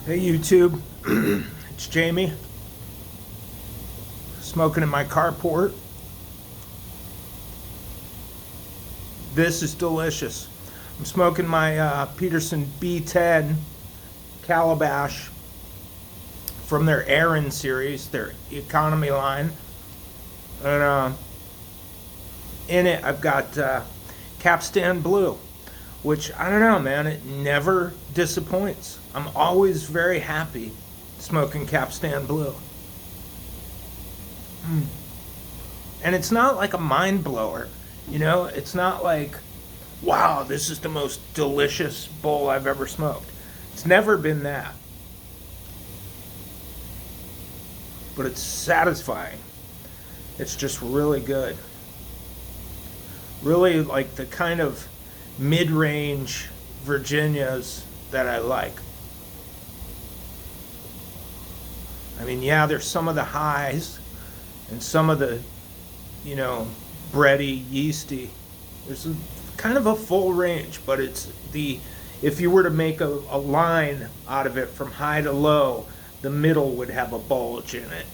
Hey YouTube, it's Jamie, smoking in my carport. This is delicious. I'm smoking my Peterson B10 Calabash from their Aaron series, their economy line. And in it I've got Capstan Blue, which, I don't know, man, it never disappoints. I'm always very happy smoking Capstan Blue. And it's not like a mind blower, you know? It's not like, wow, this is the most delicious bowl I've ever smoked. It's never been that. But it's satisfying. It's just really good. Really like the kind of mid-range Virginias that I like. I mean, yeah, there's some of the highs and some of the, you know, bready, yeasty. There's kind of a full range, but it's the, if you were to make a line out of it from high to low, the middle would have a bulge in it,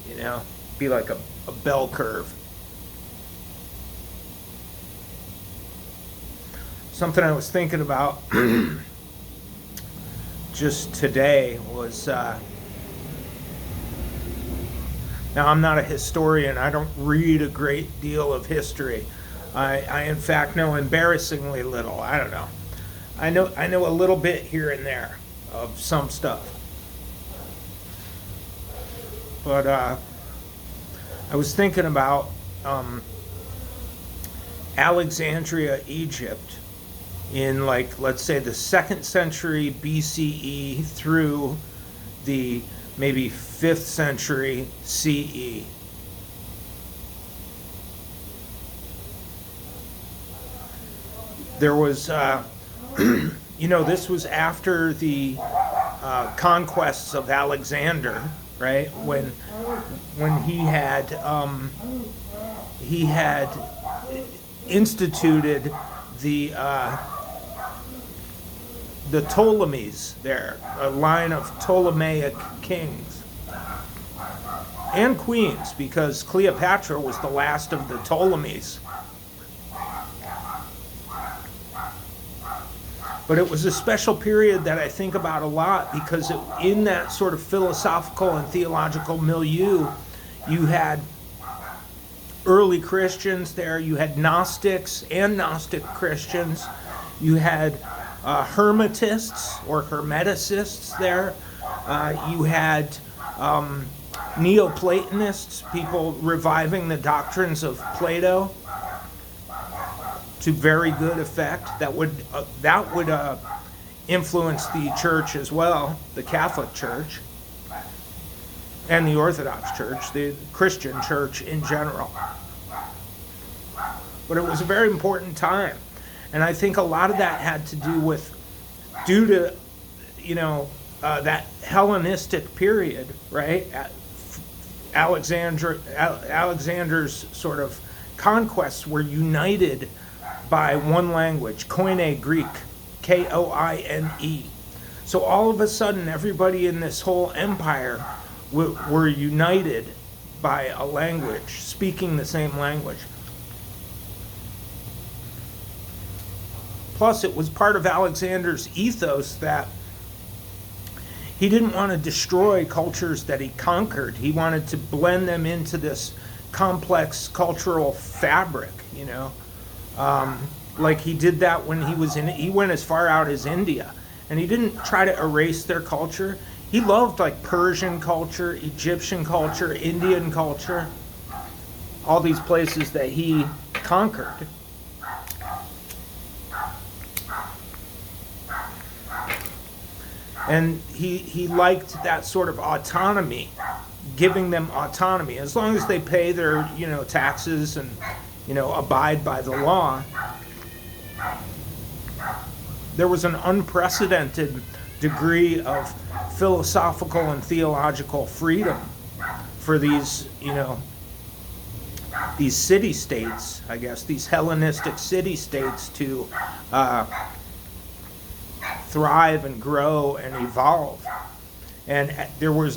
you know, be like a bell curve. Something I was thinking about just today was, now I'm not a historian, I don't read a great deal of history. I in fact know embarrassingly little. I don't know. I know a little bit here and there of some stuff. But I was thinking about Alexandria, Egypt, in, like, let's say the 2nd century BCE through the maybe 5th century CE. There was, you know, this was after the conquests of Alexander, right? When he had instituted the Ptolemies there, a line of Ptolemaic kings and queens, because Cleopatra was the last of the Ptolemies. But it was a special period that I think about a lot, because in that sort of philosophical and theological milieu, you had early Christians there, you had Gnostics and Gnostic Christians, you had Hermetists or Hermeticists there, you had Neoplatonists, people reviving the doctrines of Plato to very good effect. That would influence the church as well, the Catholic Church and the Orthodox Church, the Christian church in general. But it was a very important time. And I think a lot of that had to do with, due to, you know, that Hellenistic period, right? Alexander's sort of conquests were united by one language, Koine Greek, K-O-I-N-E. So all of a sudden, everybody in this whole empire were united by a language, speaking the same language. Plus, it was part of Alexander's ethos that he didn't want to destroy cultures that he conquered. He wanted to blend them into this complex cultural fabric, you know. Like he did that when he went as far out as India. And he didn't try to erase their culture. He loved, like, Persian culture, Egyptian culture, Indian culture, all these places that he conquered. And he liked that sort of autonomy, giving them autonomy. As long as they pay their, you know, taxes and, you know, abide by the law. There was an unprecedented degree of philosophical and theological freedom for these, you know, these city-states, I guess, these Hellenistic city-states to thrive and grow and evolve. And there were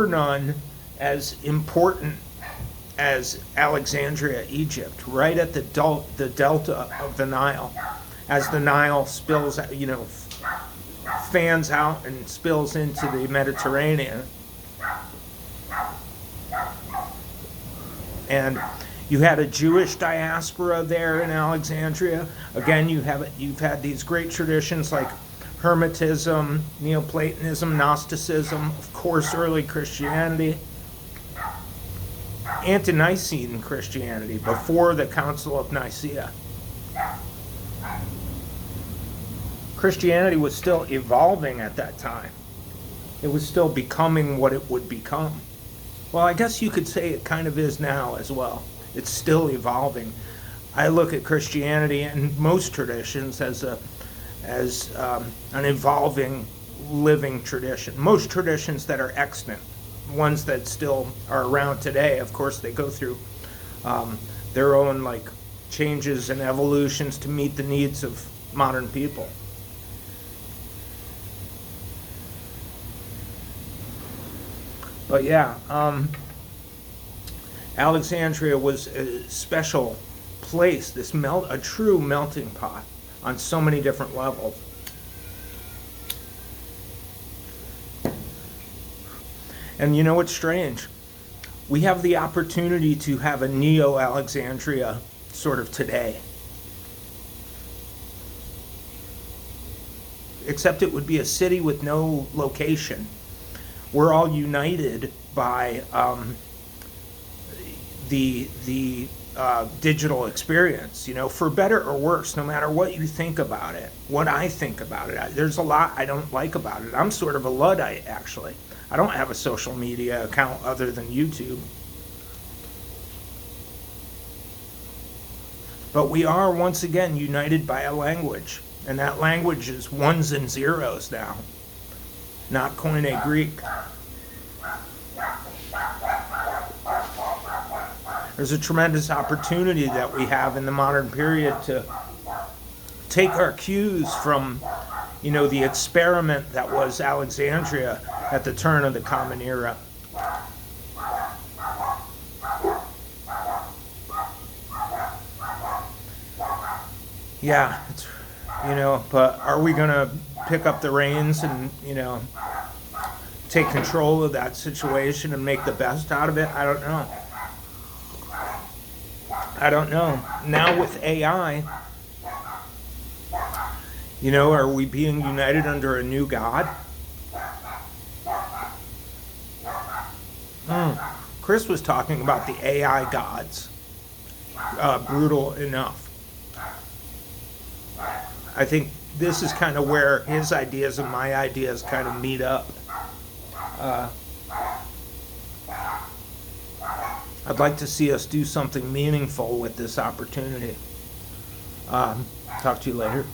none as important as Alexandria, Egypt, right at the delta of the Nile. As the Nile spills, fans out and spills into the Mediterranean. And you had a Jewish diaspora there in Alexandria. Again, you've had these great traditions like Hermetism, Neoplatonism, Gnosticism, of course, early Christianity, ante-Nicene Christianity before the Council of Nicaea. Christianity was still evolving at that time. It was still becoming what it would become. Well, I guess you could say it kind of is now as well. It's still evolving. I look at Christianity and most traditions as an evolving, living tradition. Most traditions that are extant, ones that still are around today, of course, they go through their own changes and evolutions to meet the needs of modern people. But yeah, Alexandria was a special place, a true melting pot on so many different levels. And you know what's strange? We have the opportunity to have a Neo-Alexandria sort of today. Except it would be a city with no location. We're all united by the digital experience, for better or worse, no matter what you think about it, what I think about it. There's a lot I don't like about it. I'm sort of a Luddite, actually. I don't have a social media account other than YouTube. But we are, once again, united by a language. And that language is ones and zeros now, not Koine Greek. There's a tremendous opportunity that we have in the modern period to take our cues from, the experiment that was Alexandria at the turn of the Common Era. Yeah, but are we going to pick up the reins and, take control of that situation and make the best out of it? I don't know. Now with AI, are we being united under a new God? Chris was talking about the AI gods. Brutal enough. I think this is kind of where his ideas and my ideas kind of meet up. I'd like to see us do something meaningful with this opportunity. Talk to you later.